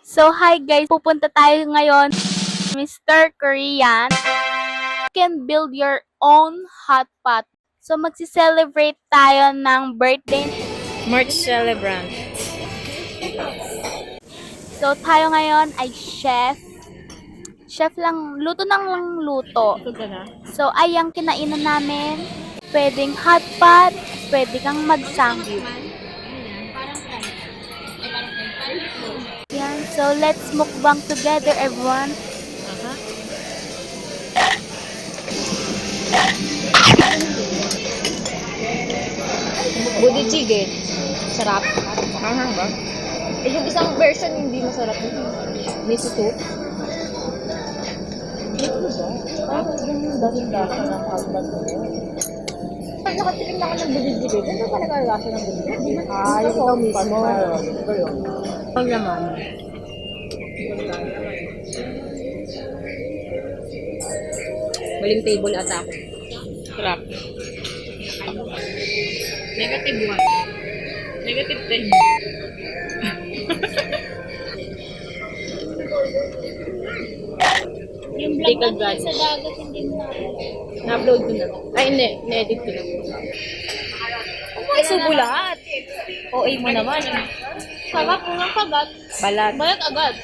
So, hi guys! Pupunta tayo ngayon Mr. Korean. You can build your own hot pot. So, magsi-celebrate tayo ng birthday. March celebrant. So, tayo ngayon ay chef. Chef lang, luto ng lang luto. Ito ka na? So, ay ang kinainan namin. Pwedeng hot pot, pwede kang mag-sangyup. Yan, so let's mukbang together everyone. Budi chicken. Sarap. Ano ba? Eh, yung isang version hindi masarap. Miso soup. Dahil-dahil ng husband ko. Pag nakatikim na ako ng budi-budi, ganda talaga ang lasa ng budi-budi. Ah, yung ikaw mismo. Ang laman. Maling table ata ako. Sarap. Negative 1. Negative 10. Yung vlog natin sa dagat hindi mo Na-upload ko na. Ay, hindi. Na-edit ko na. Ay, subo lahat. OA mo naman. Sarap, unang kagat. Balat. Balat agad.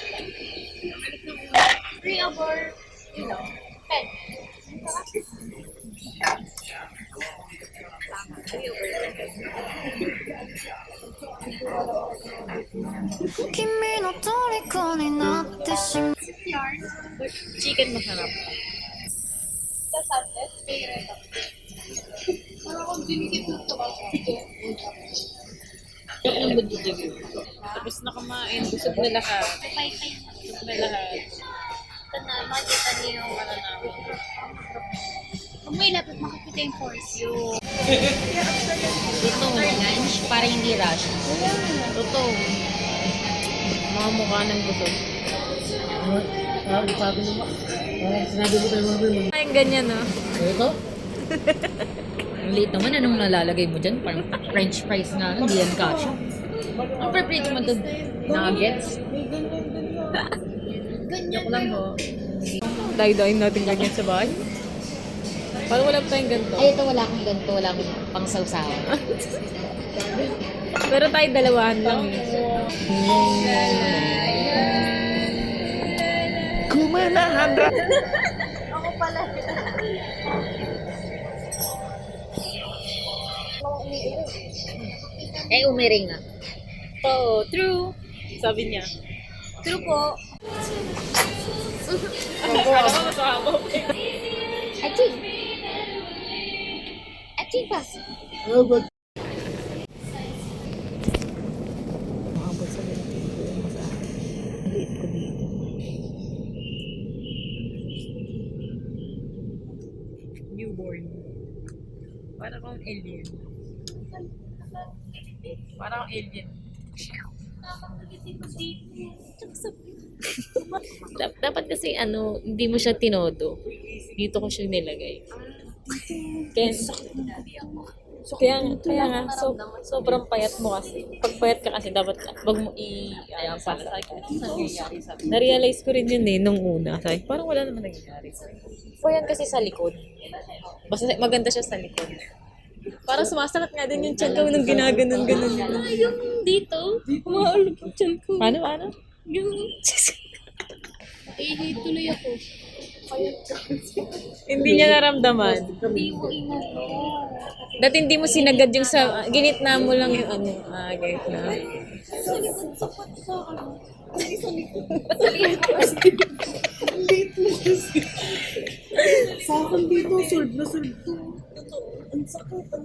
3/4 10. 君の虜になってしまう Chicken masarap. Sa sunset, favorite ako. Parang dinikit ito ba? Yung budjig. Tapos na kumain. Busog na lahat. Busog na lahat. Ito na, makikita niyo yung ano namin. Kung may lapit, makikita yung portion. Ito, lunch. Para hindi rush. Ito. Mga mukha ng busog. Sinabi mo kayo mga Ay, ganyan, no? ito? Ang liit naman. Anong nalalagay mo dyan? Parang french fries nga. Hindi yan kasha. Ang prepared mo ito? Nuggets? Joke lang ho. Dahi-dahin natin ganyan sa bahay. Parang wala pa tayong ganito. Ay, ito wala akong ganito, wala akong pang sausawan. Pero tayo dalawahan lang eh. Eh, umiring nga. Oo, true. Sabi niya. True po. Aching! Aching pa! Newborn. Para kang alien. Para kang alien. Dapat kasi ano, hindi mo siya tinodo. Dito ko siya nilagay. Kaya nga, sobrang payat mo kasi. Pag payat ka kasi, dapat wag mo ayan, para sa akin. Na-realize ko rin yun eh, nung una. Sabi, parang wala naman nangyayari. O yan kasi sa likod. Basta maganda siya sa likod. Parang sumasakit nga din yung tiyan ko nung ginaganon-ganon. Yung dito, umaalog yung tiyan ko. Paano? Yung... tuloy ako. Hindi niya naramdaman. Hindi mo inano. Dati hindi mo sinagad yung sa... Ginitna mo lang yung ano. Gitna. Sa likod, sapat sa ano. Sa likod. Sa akin dito, sold na sold to.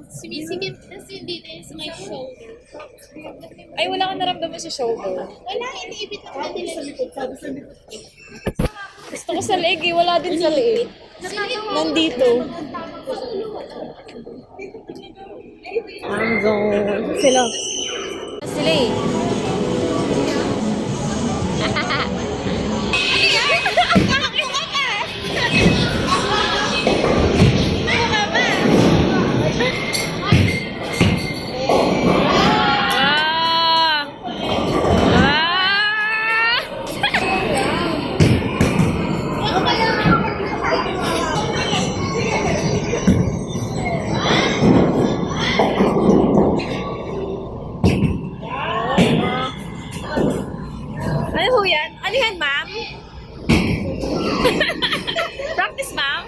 Sumisigit kasi dito sa my shoulder. Ay, wala kang naramdaman sa shoulder. Wala, iniibit ako na nila. Sabi sa likod. Gusto ko sa leg eh. Wala din sa leeg. Nandito. Sila. Sila eh. Ano ho yan? Ano yan, ma'am? Practice, ma'am?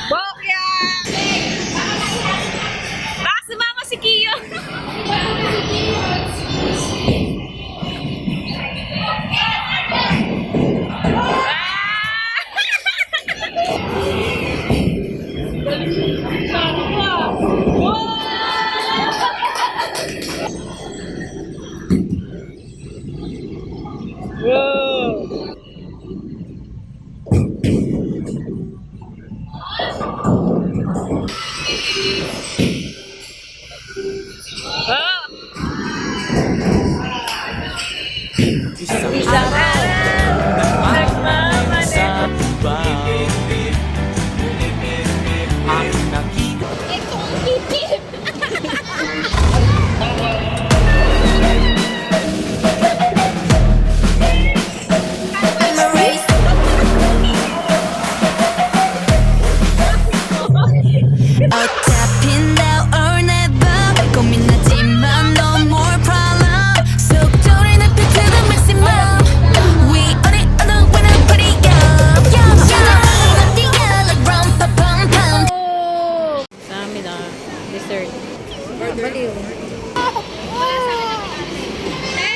Bokya! Baka sumama si Kiyo! Isang